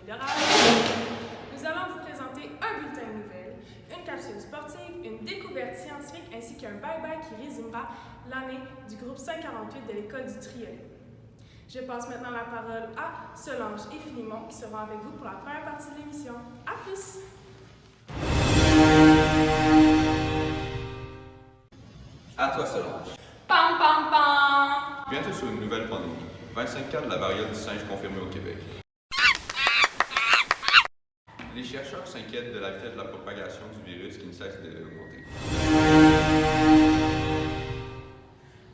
libérale. Nous allons vous présenter un bulletin de nouvelles, une capsule sportive, une découverte scientifique ainsi qu'un bye-bye qui résumera l'année du groupe 548 de l'école du Triolet. Je passe maintenant la parole à Solange et Philémon qui seront avec vous pour la première partie de l'émission. À plus! À toi, Solange. Pam pam pam! Bientôt sur une nouvelle pandémie. 25 cas de la variole du singe confirmés au Québec. Les chercheurs s'inquiètent de la vitesse de la propagation du virus qui ne cesse d'augmenter.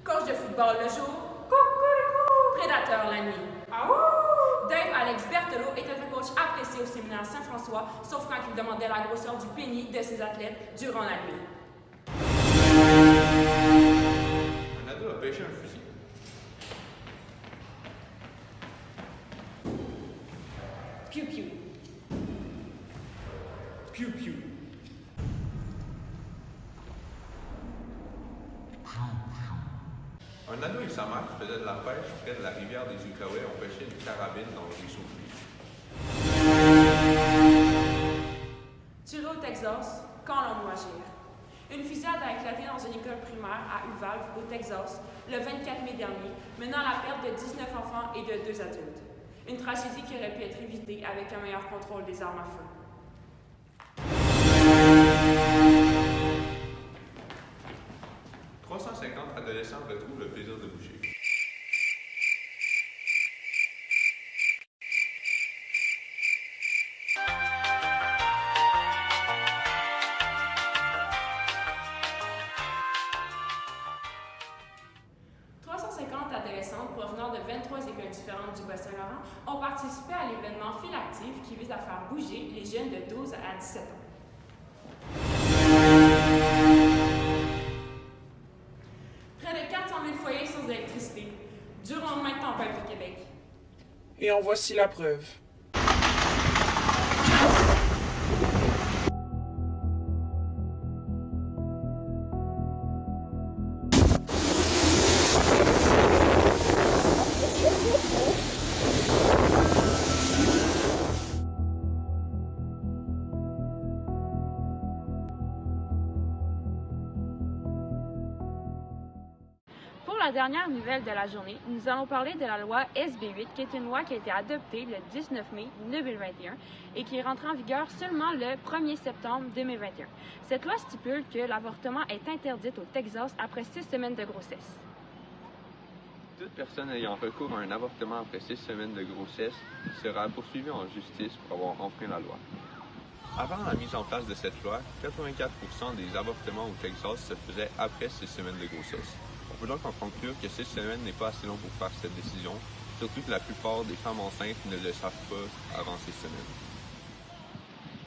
Coach de football le jour, coucou! Prédateur la nuit. Dave Alex Berthelot était un coach apprécié au séminaire Saint-François, sauf quand il demandait la grosseur du pénis de ses athlètes durant la nuit. Un ado a pêché un fusil. Piou piou. Piou piou. Un ado et sa mère qui faisaient de la pêche près de la rivière des Outaouais ont pêché une carabine dans le ruisseau Tiré au Texas, quand l'on doit agir. Une fusillade a éclaté dans une école primaire à Uvalde, au Texas, le 24 mai dernier, menant à la perte de 19 enfants et de 2 adultes. Une tragédie qui aurait pu être évitée avec un meilleur contrôle des armes à feu. 350 adolescents retrouvent le plaisir de boucher. Adolescentes provenant de 23 écoles différentes du Bas-Saint-Laurent ont participé à l'événement Fil Active qui vise à faire bouger les jeunes de 12 à 17 ans. Près de 400 000 foyers sans électricité, durant le même tempête au Québec. Et en voici la preuve. Pour la dernière nouvelle de la journée, nous allons parler de la loi SB8, qui est une loi qui a été adoptée le 19 mai 2021 et qui est rentrée en vigueur seulement le 1er septembre 2021. Cette loi stipule que l'avortement est interdit au Texas après 6 semaines de grossesse. Toute personne ayant recours à un avortement après 6 semaines de grossesse sera poursuivie en justice pour avoir enfreint la loi. Avant la mise en place de cette loi, 84% des avortements au Texas se faisaient après 6 semaines de grossesse. On peut donc en conclure que 6 semaines n'est pas assez long pour faire cette décision, surtout que la plupart des femmes enceintes ne le savent pas avant 6 semaines.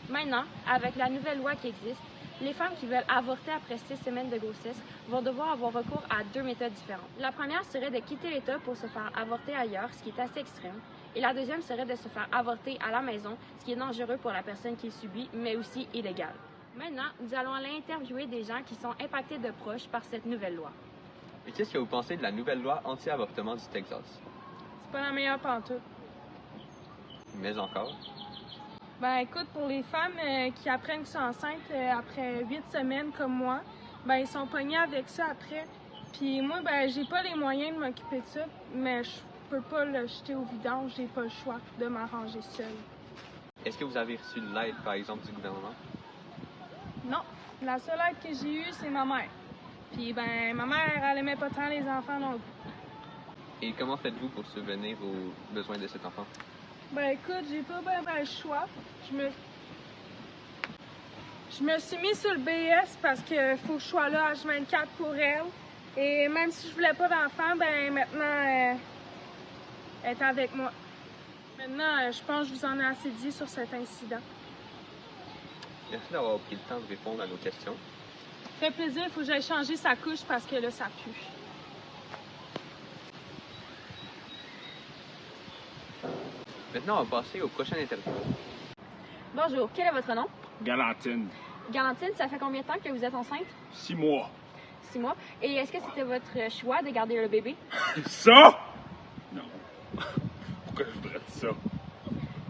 Maintenant, avec la nouvelle loi qui existe, les femmes qui veulent avorter après 6 semaines de grossesse vont devoir avoir recours à 2 méthodes différentes. La première serait de quitter l'État pour se faire avorter ailleurs, ce qui est assez extrême. Et la deuxième serait de se faire avorter à la maison, ce qui est dangereux pour la personne qui le subit, mais aussi illégal. Maintenant, nous allons aller interviewer des gens qui sont impactés de proche par cette nouvelle loi. Et qu'est-ce que vous pensez de la nouvelle loi anti-avortement du Texas? C'est pas la meilleure pantoute. Mais encore? Ben écoute, pour les femmes qui apprennent qu'ils sont enceintes après 8 semaines comme moi, ben ils sont pognés avec ça après. Puis moi, ben j'ai pas les moyens de m'occuper de ça, mais je peux pas le jeter au vidange, j'ai pas le choix de m'arranger seule. Est-ce que vous avez reçu de l'aide, par exemple, du gouvernement? Non, la seule aide que j'ai eue, c'est ma mère. Puis ben ma mère, elle aimait pas tant les enfants non plus. Et comment faites-vous pour subvenir aux besoins de cet enfant? Ben écoute, j'ai pas ben le choix. Je me suis mis sur le BS parce que faut que je sois là H24 pour elle. Et même si je voulais pas d'enfant, ben maintenant, elle est avec moi. Maintenant, je pense que je vous en ai assez dit sur cet incident. Merci d'avoir pris le temps de répondre à nos questions. Ça fait plaisir, il faut que j'aille changer sa couche parce que là, ça pue. Maintenant, on va passer au prochain interview. Bonjour, quel est votre nom? Galantine. Galantine, ça fait combien de temps que vous êtes enceinte? 6 mois. 6 mois. Et est-ce que c'était votre choix de garder le bébé? Ça? Non. Pourquoi je voudrais dire ça?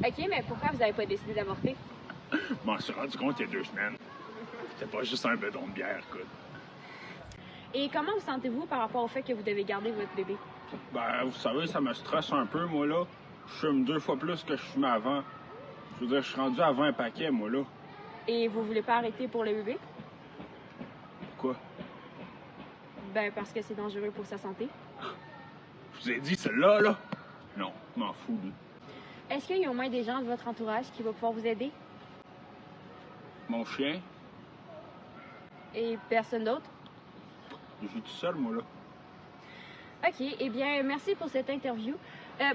OK, mais pourquoi vous n'avez pas décidé d'avorter? Je m'en suis rendu compte il y a 2 semaines. C'était pas juste un bedon de bière, écoute. Et comment vous sentez-vous par rapport au fait que vous devez garder votre bébé? Ben, vous savez, ça me stresse un peu, moi, là. Je fume 2 fois plus que je fumais avant. Je veux dire, je suis rendu à 20 paquets, moi, là. Et vous voulez pas arrêter pour le bébé? Pourquoi? Ben, parce que c'est dangereux pour sa santé. Je vous ai dit celle-là, là? Non, je m'en fous, là. Est-ce qu'il y a au moins des gens de votre entourage qui vont pouvoir vous aider? Mon chien, Et personne d'autre? je suis tout seul, moi, là. OK, eh bien, merci pour cette interview.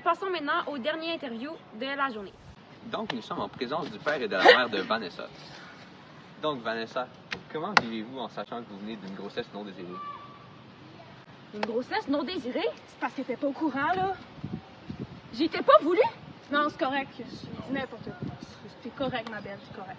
Passons maintenant au dernier interview de la journée. Donc, nous sommes en présence du père et de la mère de Vanessa. Donc, Vanessa, comment vivez-vous en sachant que vous venez d'une grossesse non désirée? Une grossesse non désirée? C'est parce que t'es pas au courant, là. J'étais pas voulu? Non, c'est correct. Je dis n'importe quoi. C'est correct, ma belle, c'est correct.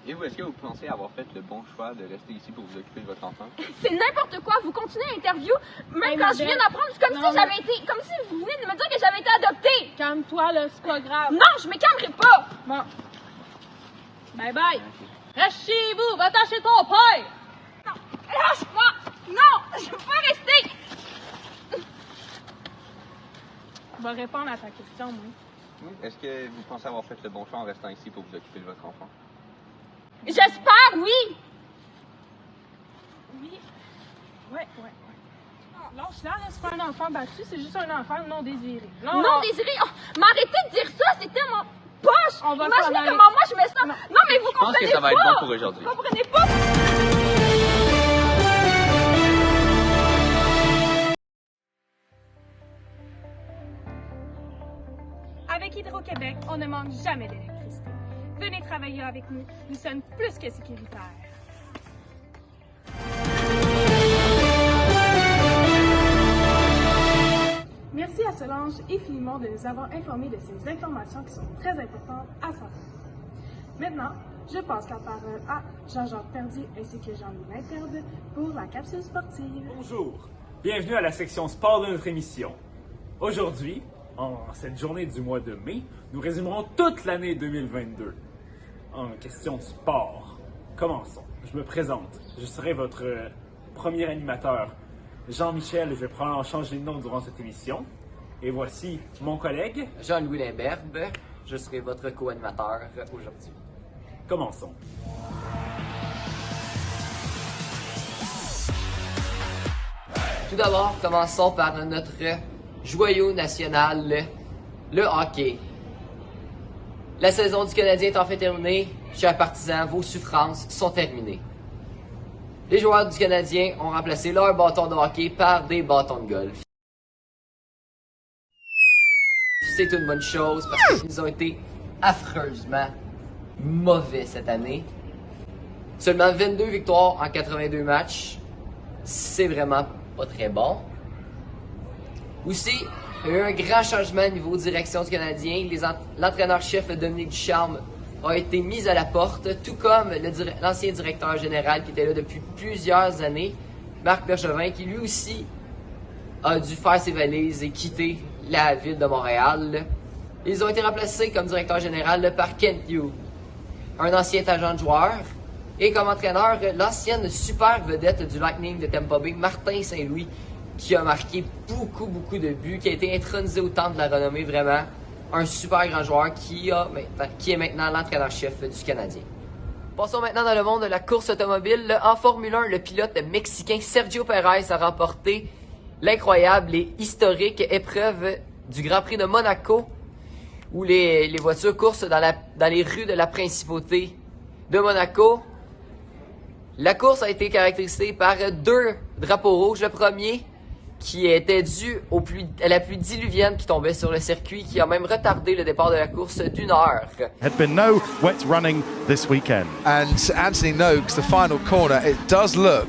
Et vous, est-ce que vous pensez avoir fait le bon choix de rester ici pour vous occuper de votre enfant? C'est n'importe quoi. Vous continuez l'interview, même Hey, quand ma je viens belle. d'apprendre. C'est comme si j'avais été. Comme si vous venez de me dire que j'avais été adoptée. Calme-toi, là, c'est pas grave. Non, je me calmerai pas. Bon. Bye bye. Reste chez vous, va-t'en chez ton père. Non, lâche-moi. Non, je veux pas rester. Je vais répondre à ta question, moi. Oui. Est-ce que vous pensez avoir fait le bon choix en restant ici pour vous occuper de votre enfant? J'espère, oui. Oui. Ouais. Lâche-la, là, c'est pas un enfant battu, c'est juste un enfant non désiré. Non désiré? Oh, mais arrêtez de dire ça, c'était mon poche! On va Imaginez s'en aller. comment moi je me sens. Non, mais vous Je pense comprenez que ça va pas! être bon pour aujourd'hui. Vous comprenez pas? Avec Hydro-Québec, on ne manque jamais d'électricité. Venez travailler avec nous, nous sommes plus que sécuritaires. Merci à Solange et Philemon de nous avoir informés de ces informations qui sont très importantes à savoir. Maintenant, je passe la parole à Jean-Jacques Perdier ainsi que Jean-Louis Linterde pour la capsule sportive. Bonjour, bienvenue à la section sport de notre émission. Aujourd'hui, en cette journée du mois de mai, nous résumerons toute l'année 2022. En question sport, commençons. Je me présente, je serai votre premier animateur, Jean-Michel. Je vais probablement changer de nom durant cette émission. Et voici mon collègue. Jean-Louis Limberbe, je serai votre co-animateur aujourd'hui. Commençons. Tout d'abord, commençons par notre joyau national, le hockey. La saison du Canadien est enfin terminée. Chers partisans, vos souffrances sont terminées. Les joueurs du Canadien ont remplacé leurs bâtons de hockey par des bâtons de golf. C'est une bonne chose parce qu'ils ont été affreusement mauvais cette année. Seulement 22 victoires en 82 matchs. C'est vraiment pas très bon. Aussi, il y a eu un grand changement au niveau direction du Canadien. L'entraîneur-chef Dominique Ducharme a été mis à la porte, tout comme l'ancien directeur général qui était là depuis plusieurs années, Marc Bergevin, qui lui aussi a dû faire ses valises et quitter la ville de Montréal. Ils ont été remplacés comme directeur général par Kent Hughes, un ancien agent de joueur, et comme entraîneur, l'ancienne super vedette du Lightning de Tampa Bay, Martin Saint-Louis, qui a marqué beaucoup de buts, qui a été intronisé au temple de la renommée, vraiment un super grand joueur qui est maintenant l'entraîneur-chef du Canadien. Passons maintenant dans le monde de la course automobile. En Formule 1, le pilote mexicain Sergio Pérez a remporté l'incroyable et historique épreuve du Grand Prix de Monaco, où les voitures coursent dans les rues de la principauté de Monaco. La course a été caractérisée par 2 drapeaux rouges. Le premier qui était dû à la pluie diluvienne qui tombait sur le circuit, qui a même retardé le départ de la course d'1 heure. Had been no wet running this weekend. And Anthony Noakes, the final corner, it does look.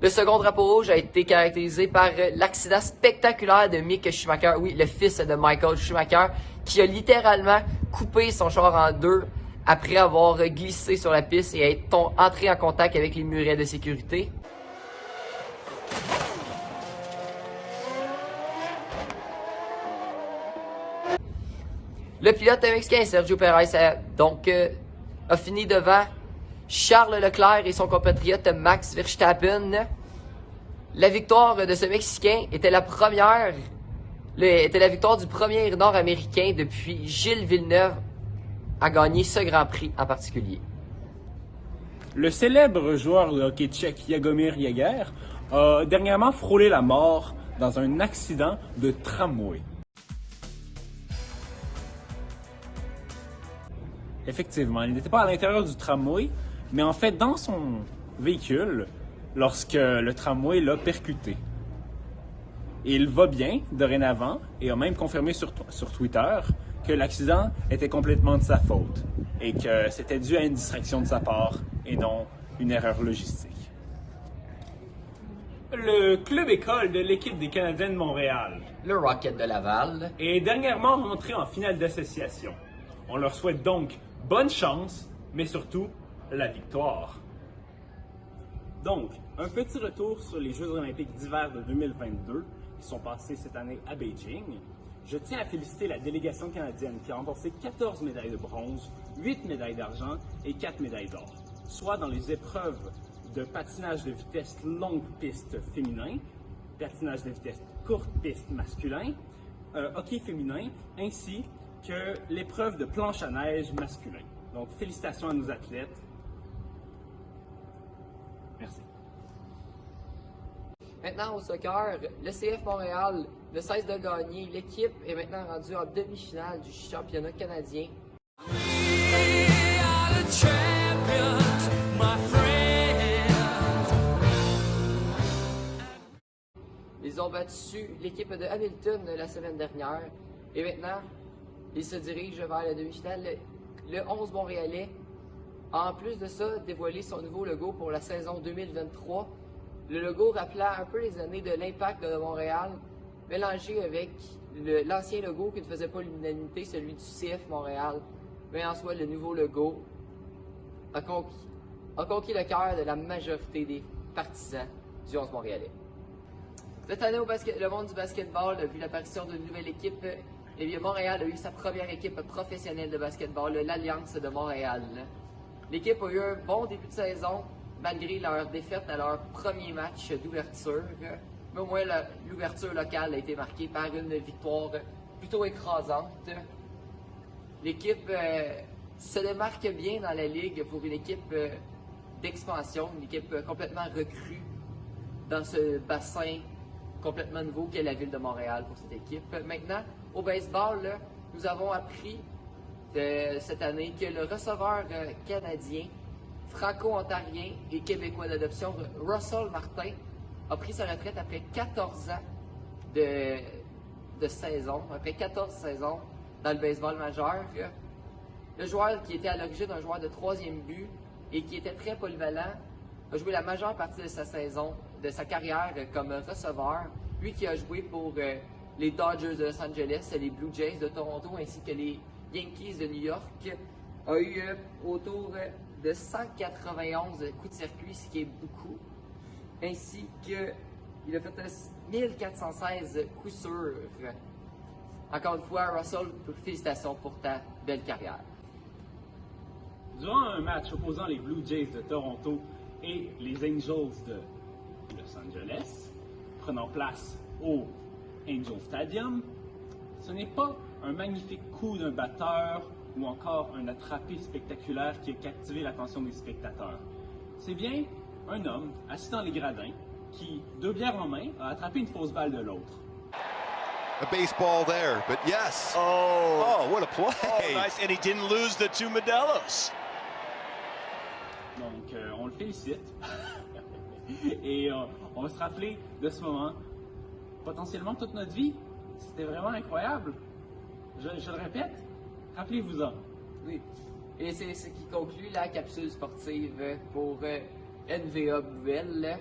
Le second drapeau rouge a été caractérisé par l'accident spectaculaire de Mick Schumacher, oui, le fils de Michael Schumacher, qui a littéralement coupé son char en 2 après avoir glissé sur la piste et être entré en contact avec les murets de sécurité. Le pilote mexicain Sergio Perez a fini devant Charles Leclerc et son compatriote Max Verstappen. La victoire de ce Mexicain était la victoire du premier Nord-Américain depuis Gilles Villeneuve à gagner ce Grand Prix en particulier. Le célèbre joueur de hockey tchèque Jaromír Jágr a dernièrement frôlé la mort dans un accident de tramway. Effectivement, il n'était pas à l'intérieur du tramway, mais en fait dans son véhicule lorsque le tramway l'a percuté. Il va bien dorénavant et a même confirmé sur Twitter que l'accident était complètement de sa faute et que c'était dû à une distraction de sa part et non une erreur logistique. Le club école de l'équipe des Canadiens de Montréal, le Rocket de Laval, est dernièrement rentré en finale d'association. On leur souhaite donc bonne chance, mais surtout la victoire. Donc, un petit retour sur les Jeux olympiques d'hiver de 2022 qui sont passés cette année à Beijing. Je tiens à féliciter la délégation canadienne qui a remporté 14 médailles de bronze, 8 médailles d'argent et 4 médailles d'or, soit dans les épreuves de patinage de vitesse longue piste féminin, patinage de vitesse courte piste masculin, hockey féminin, ainsi que l'épreuve de planche à neige masculin. Donc, félicitations à nos athlètes. Merci. Maintenant au soccer, le CF Montréal ne cesse de gagner. L'équipe est maintenant rendue en demi-finale du championnat canadien. Ils ont battu l'équipe de Hamilton la semaine dernière et maintenant ils se dirigent vers la demi-finale. Le 11 Montréalais a en plus de ça dévoilé son nouveau logo pour la saison 2023. Le logo rappelant un peu les années de l'Impact de Montréal, mélangé avec l'ancien logo qui ne faisait pas l'unanimité, celui du CF Montréal. Mais en soi, le nouveau logo a conquis le cœur de la majorité des partisans du 11 Montréalais. Cette année, le monde du basketball a vu l'apparition d'une nouvelle équipe. Eh bien, Montréal a eu sa première équipe professionnelle de basketball, l'Alliance de Montréal. L'équipe a eu un bon début de saison, malgré leur défaite à leur premier match d'ouverture. Mais au moins, l'ouverture locale a été marquée par une victoire plutôt écrasante. L'équipe se démarque bien dans la ligue pour une équipe d'expansion, une équipe complètement recrue dans ce bassin complètement nouveau qu'est la ville de Montréal pour cette équipe. Maintenant, au baseball, nous avons appris cette année que le receveur canadien, franco-ontarien et québécois d'adoption, Russell Martin, a pris sa retraite après 14 ans de saison, après 14 saisons dans le baseball majeur. Le joueur qui était à l'origine un joueur de troisième but et qui était très polyvalent a joué la majeure partie de sa saison, de sa carrière comme receveur. Lui qui a joué pour les Dodgers de Los Angeles, les Blue Jays de Toronto ainsi que les Yankees de New York, a eu autour de 191 coups de circuit, ce qui est beaucoup, ainsi qu'il a fait 1416 coups sûrs. Encore une fois, Russell, félicitations pour ta belle carrière. Durant un match opposant les Blue Jays de Toronto et les Angels de Los Angeles, prenant place au Angel Stadium, ce n'est pas un magnifique coup d'un batteur ou encore un attrapé spectaculaire qui a captivé l'attention des spectateurs. C'est bien un homme assis dans les gradins qui, deux bières en main, a attrapé une fausse balle de l'autre. A baseball there, but yes. Oh, what a play. Oh, nice. And he didn't lose the two Modelos. Donc, on le félicite. Et on va se rappeler de ce moment potentiellement toute notre vie. C'était vraiment incroyable. Je le répète, rappelez-vous-en. Oui. Et c'est ce qui conclut la capsule sportive pour NVA Nouvelle.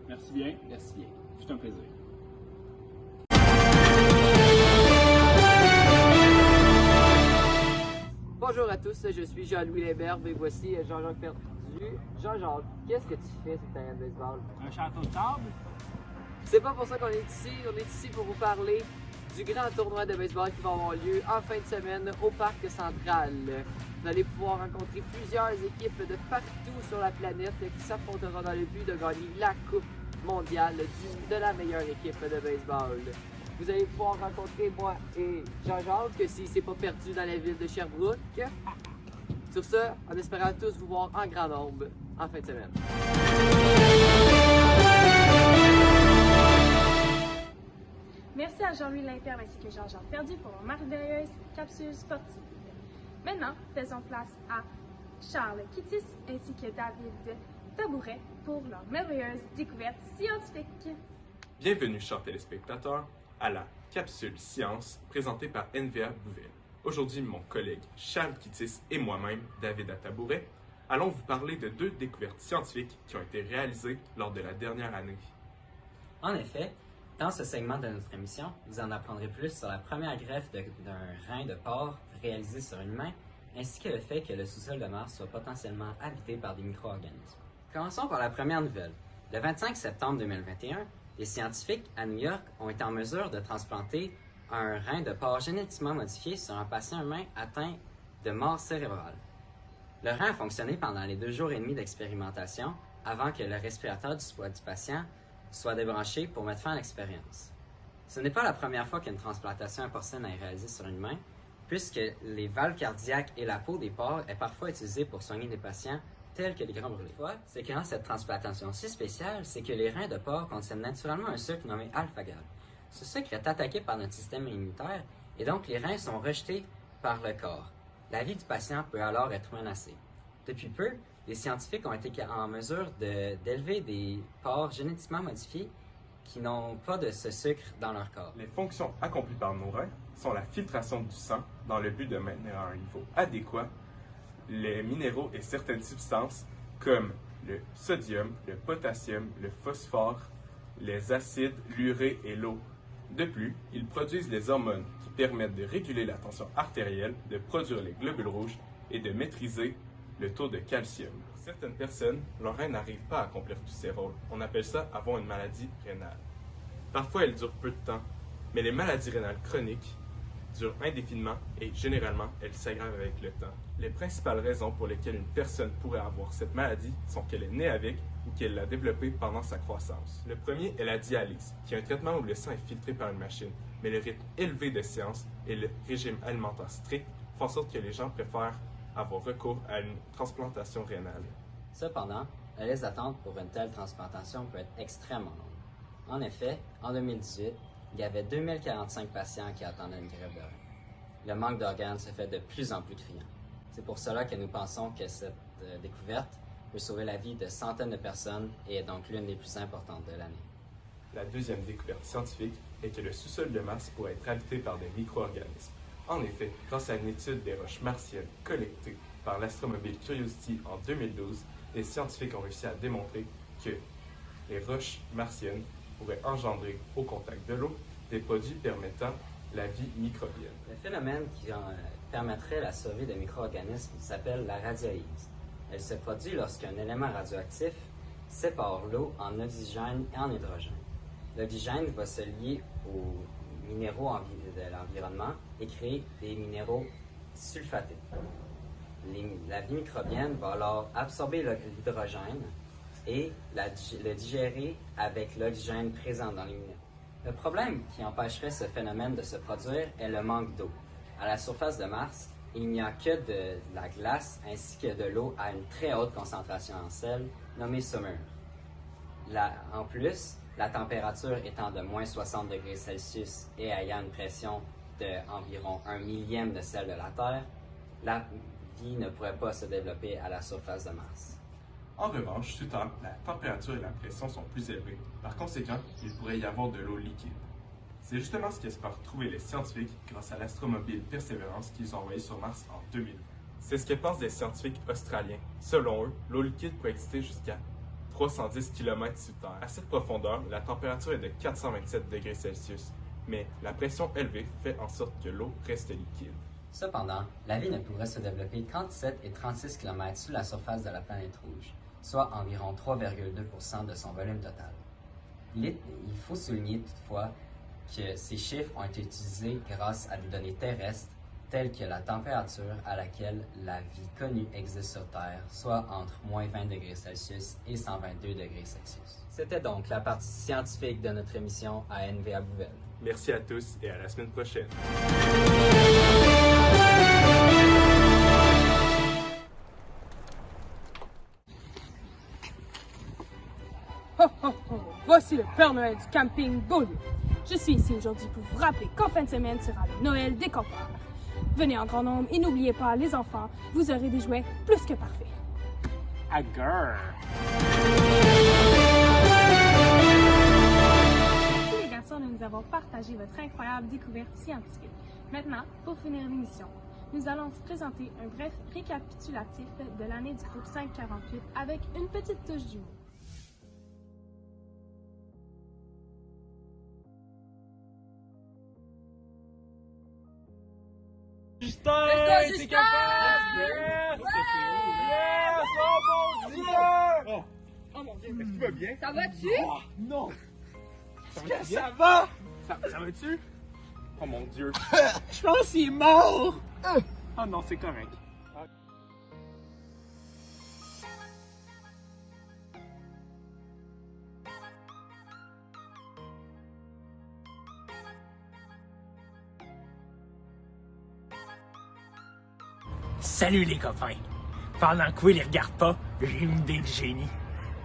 Merci bien. Merci bien. C'est un plaisir. Bonjour à tous, je suis Jean-Louis Léberbe et voici Jean-Jacques Perdu. Jean-Jacques, qu'est-ce que tu fais sur le terrain de baseball? Un château de table? C'est pas pour ça qu'on est ici. On est ici pour vous parler du grand tournoi de baseball qui va avoir lieu en fin de semaine au Parc Central. Vous allez pouvoir rencontrer plusieurs équipes de partout sur la planète qui s'affronteront dans le but de gagner la Coupe mondiale de la meilleure équipe de baseball. Vous allez pouvoir rencontrer moi et Jean-Jacques s'il ne s'est pas perdu dans la ville de Sherbrooke. Sur ce, en espérant tous vous voir en grand nombre en fin de semaine. Merci à Jean-Louis Limperme ainsi que Jean-Jean Perdu pour leur merveilleuse capsule sportive. Maintenant, faisons place à Charles Kittis ainsi que David Tabouret pour leur merveilleuse découverte scientifique. Bienvenue, chers téléspectateurs, à la capsule science présentée par NVA Bouvelle. Aujourd'hui, mon collègue Charles Kittis et moi-même, David Tabouret, allons vous parler de 2 découvertes scientifiques qui ont été réalisées lors de la dernière année. En effet, dans ce segment de notre émission, vous en apprendrez plus sur la première greffe d'un rein de porc réalisé sur une main, ainsi que le fait que le sous-sol de Mars soit potentiellement habité par des micro-organismes. Commençons par la première nouvelle. Le 25 septembre 2021, les scientifiques à New York ont été en mesure de transplanter un rein de porc génétiquement modifié sur un patient humain atteint de mort cérébrale. Le rein a fonctionné pendant les 2 jours et demi d'expérimentation avant que le respirateur du patient soit débranché pour mettre fin à l'expérience. Ce n'est pas la première fois qu'une transplantation porcine est réalisée sur une main, puisque les valves cardiaques et la peau des porcs est parfois utilisée pour soigner des patients tels que les grands brûlés. Ce qui rend cette transplantation si spéciale, c'est que les reins de porc contiennent naturellement un sucre nommé alpha-gal. Ce sucre est attaqué par notre système immunitaire et donc les reins sont rejetés par le corps. La vie du patient peut alors être menacée. Depuis peu, les scientifiques ont été en mesure d'élever des porcs génétiquement modifiés qui n'ont pas de ce sucre dans leur corps. Les fonctions accomplies par nos reins sont la filtration du sang dans le but de maintenir à un niveau adéquat les minéraux et certaines substances comme le sodium, le potassium, le phosphore, les acides, l'urée et l'eau. De plus, ils produisent les hormones qui permettent de réguler la tension artérielle, de produire les globules rouges et de maîtriser le taux de calcium. Pour certaines personnes, leur rein n'arrive pas à accomplir tous ces rôles. On appelle ça avoir une maladie rénale. Parfois, elle dure peu de temps, mais les maladies rénales chroniques durent indéfiniment et généralement, elles s'aggravent avec le temps. Les principales raisons pour lesquelles une personne pourrait avoir cette maladie sont qu'elle est née avec ou qu'elle l'a développée pendant sa croissance. Le premier est la dialyse, qui est un traitement où le sang est filtré par une machine, mais le rythme élevé de séances et le régime alimentaire strict font en sorte que les gens préfèrent avoir recours à une transplantation rénale. Cependant, la liste d'attente pour une telle transplantation peut être extrêmement longue. En effet, en 2018, il y avait 2045 patients qui attendaient une greffe de rein. Le manque d'organes se fait de plus en plus criant. C'est pour cela que nous pensons que cette découverte peut sauver la vie de centaines de personnes et est donc l'une des plus importantes de l'année. La deuxième découverte scientifique est que le sous-sol de Mars pourrait être habité par des micro-organismes. En effet, grâce à une étude des roches martiennes collectées par l'astromobile Curiosity en 2012, les scientifiques ont réussi à démontrer que les roches martiennes pourraient engendrer au contact de l'eau des produits permettant la vie microbienne. Le phénomène qui permettrait la survie de micro-organismes s'appelle la radiolyse. Elle se produit lorsqu'un élément radioactif sépare l'eau en oxygène et en hydrogène. L'oxygène va se lier aux minéraux de l'environnement et créer des minéraux sulfatés. La vie microbienne va alors absorber l'hydrogène et le digérer avec l'oxygène présent dans les minéraux. Le problème qui empêcherait ce phénomène de se produire est le manque d'eau. À la surface de Mars, il n'y a que de la glace ainsi que de l'eau à une très haute concentration en sel, nommée saumure. En plus, la température étant de moins 60 degrés Celsius et ayant une pression d'environ 1/1000 de celle de la Terre, la vie ne pourrait pas se développer à la surface de Mars. En revanche, sous Terre, la température et la pression sont plus élevées. Par conséquent, il pourrait y avoir de l'eau liquide. C'est justement ce qu'espèrent trouver les scientifiques grâce à l'astromobile Perseverance qu'ils ont envoyé sur Mars en 2020. C'est ce que pensent des scientifiques australiens. Selon eux, l'eau liquide peut exister jusqu'à 310 km sous Terre. À cette profondeur, la température est de 427 degrés Celsius, mais la pression élevée fait en sorte que l'eau reste liquide. Cependant, la vie ne pourrait se développer qu'entre 17 et 36 km sous la surface de la planète rouge, soit environ 3,2% de son volume total. Il faut souligner toutefois que ces chiffres ont été utilisés grâce à des données terrestres telles que la température à laquelle la vie connue existe sur Terre, soit entre moins 20 degrés Celsius et 122 degrés Celsius. C'était donc la partie scientifique de notre émission à NVA Bouvelle. Merci à tous et à la semaine prochaine. Ho, ho, ho. Voici le Père Noël du camping Beaulieu. Je suis ici aujourd'hui pour vous rappeler qu'en fin de semaine sera le Noël des campeurs. Venez en grand nombre et n'oubliez pas, les enfants, vous aurez des jouets plus que parfaits. Agur! Merci les garçons de nous avoir partagé votre incroyable découverte scientifique. Maintenant, pour finir l'émission, nous allons vous présenter un bref récapitulatif de l'année du groupe 548 avec une petite touche d'humour. Justin! Justin! T'es capable! Yes! Yes! Oh mon Dieu! Oh mon Dieu! Est-ce que tu vas bien? Ça va-tu? Oh, non! Est-ce que ça va? Ça va-tu? Oh mon Dieu! Je pense qu'il est mort! Oh non, c'est correct. Salut les copains! Pendant que Will les regarde pas, j'ai une idée de génie.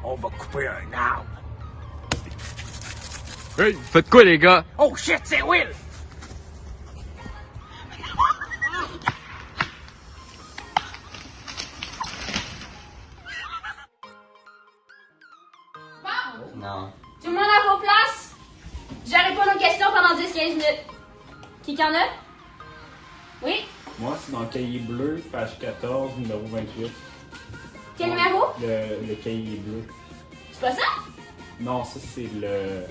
On va couper un arbre. Hey, faites quoi les gars? Oh shit, c'est Will! Non. Tout le monde à vos places? Je vais répondre aux questions pendant 10-15 minutes. Qui qu'en a? Oui? Moi, c'est dans le cahier bleu, page 14, numéro 28. Quel numéro? Le cahier bleu. C'est pas ça? Non, ça, c'est le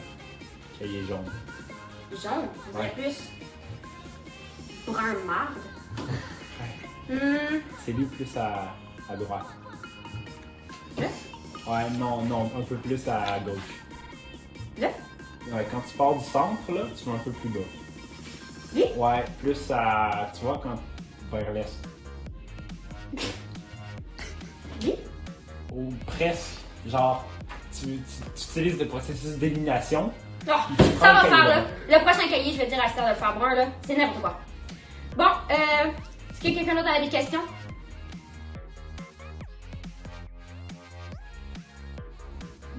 cahier jaune. Jaune? Vous Ouais. êtes plus brun marde. C'est lui plus à droite. Là? Ouais, non, un peu plus à gauche. Là? Ouais, quand tu pars du centre, là, tu vas un peu plus bas. Oui? Ouais, plus à... Tu vois, quand... vers l'est. Oui? Ou presque. Genre, tu utilises le processus d'élimination. Oh, ça va faire là. Le prochain cahier, je vais dire à Esther de le faire brun là. C'est n'importe quoi. Bon, est-ce que quelqu'un d'autre a des questions?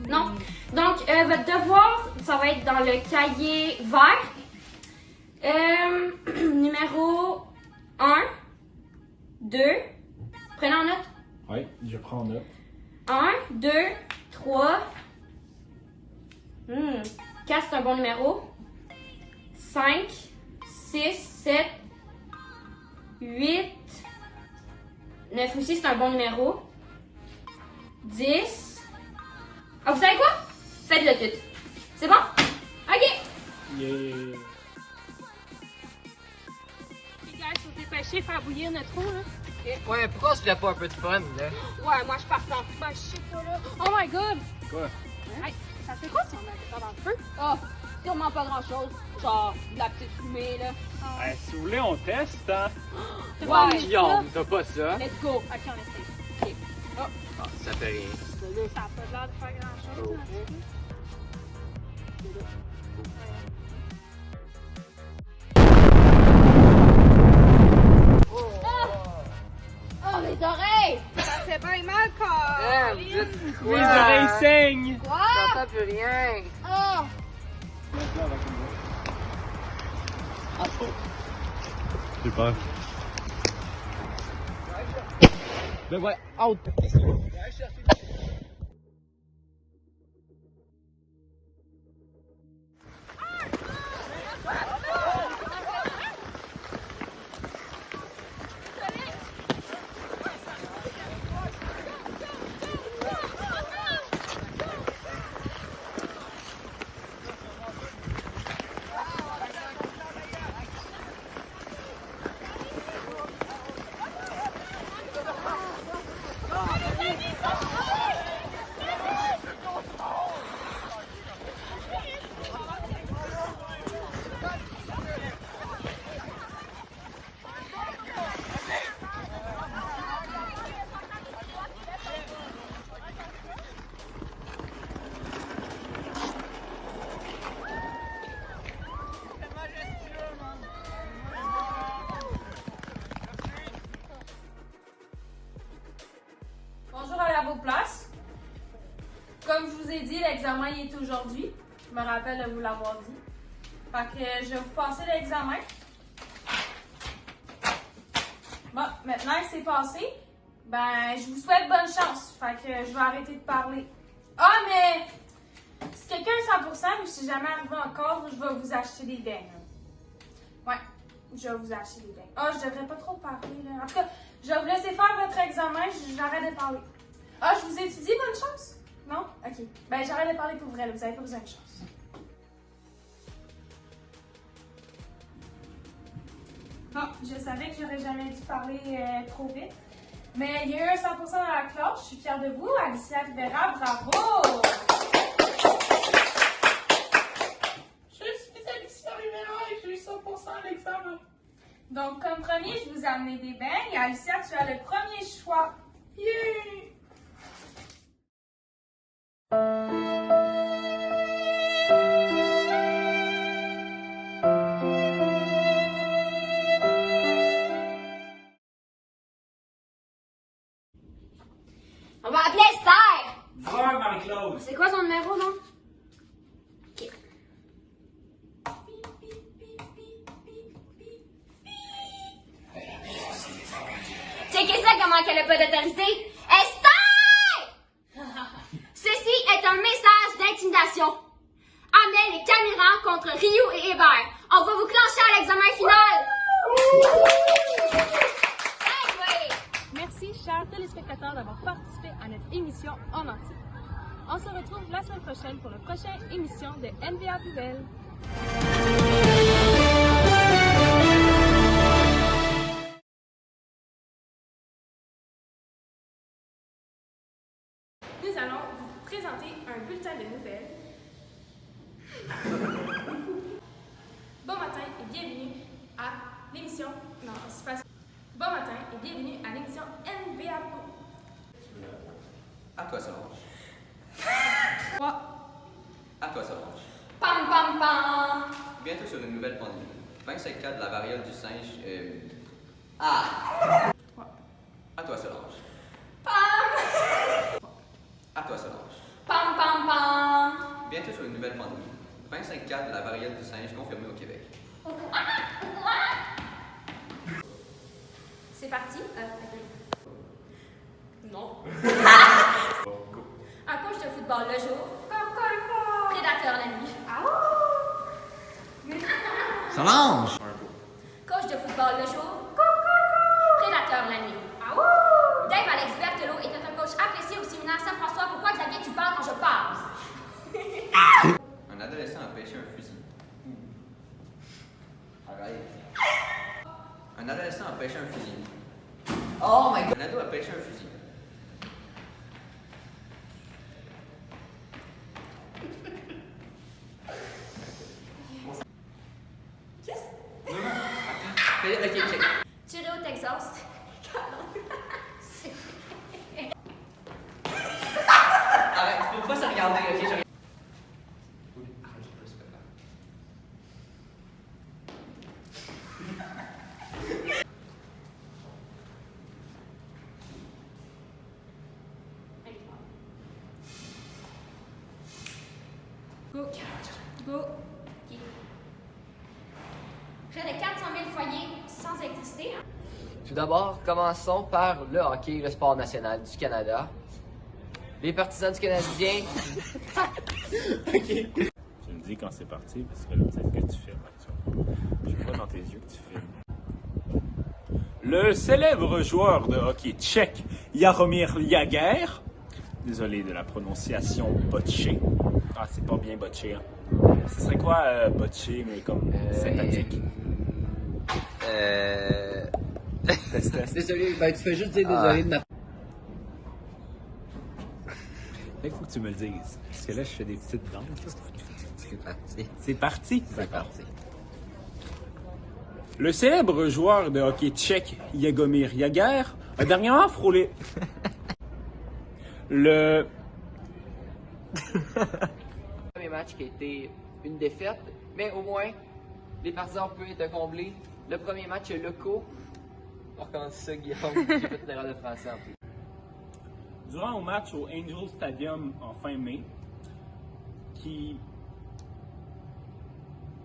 Non. Donc, votre devoir, ça va être dans le cahier vert. Numéro 1, 2. Prenez en note. Ouais, je prends note. 1, 2, 3. 4, c'est un bon numéro. 5, 6, 7, 8. 9 aussi, c'est un bon numéro. 10. Ah, vous savez quoi? Faites-le tout. C'est bon? OK. Yeah. Les gars, faut se dépêcher, faire bouillir notre eau, là. Ouais, pourquoi on se fait pas un peu de fun, là? Ouais, moi, je pars en ben, je sais pas, là. Oh my god! Quoi? Hey, ça fait quoi si on met ça dans le feu? Oh, sûrement pas grand-chose. Genre, de la petite fumée, là. Hey, si vous voulez, on teste, hein? C'est bon, mais Guillaume, t'as pas ça? let's go. OK, on essaie. OK. Oh, Ah, ça fait rien. ça a pas l'air de faire grand-chose, hein. Oh, les oreilles! Ça fait bien mal, quoi! Vous dites quoi? Mes oreilles saignent! Quoi? J'entends plus rien. Oh! J'ai peur. Ben ouais, out! Oh, ai dit, l'examen il est aujourd'hui. Je me rappelle de vous l'avoir dit. Fait que je vais vous passer l'examen. Bon, maintenant que c'est passé, ben, je vous souhaite bonne chance. Fait que je vais arrêter de parler. Ah, mais si quelqu'un est 100%, mais je suis jamais arrivé encore, je vais vous acheter des beignes. Ouais, je vais vous acheter des beignes. Ah, je devrais pas trop parler, là. En tout cas, je vais vous laisser faire votre examen, j'arrête de parler. Ah, je vous ai dit bonne chance? Non? Ok. Ben, j'arrête de parler pour vrai, là. Vous avez pas besoin de chance. Bon, je savais que j'aurais jamais dû parler trop vite. Mais il y a eu un 100% dans la classe. Je suis fière de vous. Alicia Rivera, bravo! Je suis Alicia Rivera et j'ai eu 100% à l'examen. Donc, comme promis, je vous ai amené des beignes. Et Alicia, tu as le premier choix. Yeah! On va appeler Esther! Bonjour, Marie-Claude. C'est quoi son numéro, non? Ok. Checkez ça comment qu'elle a pas d'autorité. Esther! Ceci est un message d'intimidation. Amenez les caméras contre Ryu et Hébert. On va vous clencher à l'examen final. Merci, chers téléspectateurs, d'avoir participé à notre émission en entier. On se retrouve la semaine prochaine pour la prochaine émission de NBA Poubelle. Nous allons vous présenter un bulletin de nouvelles. Bon matin et bienvenue à l'émission... Non, c'est pas... Bon matin et bienvenue à l'émission NBA. À toi, Solange. 3. À toi, Solange. Pam pam pam. Bientôt sur une nouvelle pandémie. 25 cas de la variole du singe. Ah! À toi, Solange. Pam. À toi, Solange. Pam pam pam. Bientôt sur une nouvelle pandémie. 25 cas de la variole du singe confirmés au Québec. C'est parti. Non. Un coach de football le jour. Prédateur la nuit. Solange! Coach de football le jour. Prédateur la nuit. Dave Alex Berthelot était un coach apprécié au séminaire Saint-François. Pourquoi, Xavier, tu parles quand je parle? Un adolescent a pêché un fusil. Arrête. Un adolescent a pêché un fusil. Oh my god! Un ado a pêché un fusil. Ok, check. Tiré au Texas. Arrête, tu peux pas se regarder, ok? Arrête, pas se faire. Go. Go. Okay. Près de 400 000 foyers sans électricité. Tout d'abord, commençons par le hockey, le sport national du Canada. Les partisans du Canadien. OK. Tu me dis quand c'est parti, parce que là, peut-être que tu filmes actuellement. Je vois dans tes yeux que tu filmes. Le célèbre joueur de hockey tchèque Jaromír Jágr, désolé de la prononciation botchée. Ah, c'est pas bien botché, hein. Ce serait quoi botché, mais comme sympathique? Désolé, ben tu fais juste dire désolé de ma... Il faut que tu me le dises. Parce que là, je fais des petites danses. C'est parti. C'est parti? C'est parti. Le célèbre joueur de hockey tchèque Jaromír Jágr a dernièrement frôlé le premier match qui a été une défaite, mais au moins les partisans peuvent être comblés. Le premier match locaux. On recommence ça, Guillaume. J'ai fait l'erreur de français en plus. Durant un match au Angel Stadium en fin mai, qui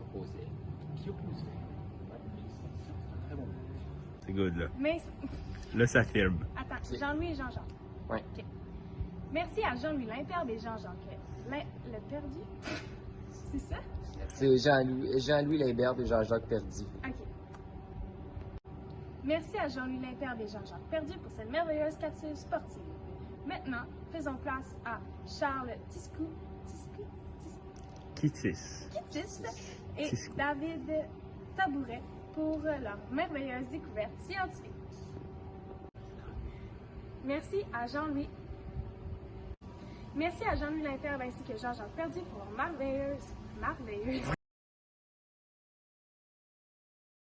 Opposé. opposait. Ouais, félicitations, c'est un très bon mot. C'est good, là. Mais... Là, ça firme. Attends, Jean-Louis et Jean-Jacques. Ouais. OK. Merci à Jean-Louis Limperbe et Jean-Jacques. Le perdu? C'est ça? C'est Jean-Louis Limperbe et Jean-Jacques Perdy. OK. Merci à Jean-Louis Limperbe et Jean-Jacques Perdu pour cette merveilleuse capsule sportive. Maintenant, faisons place à Charles Kittis. et David Tabouret pour leur merveilleuse découverte scientifique. Merci à Jean-Louis Limperbe ainsi que Jean-Jacques Perdu pour leur merveilleuse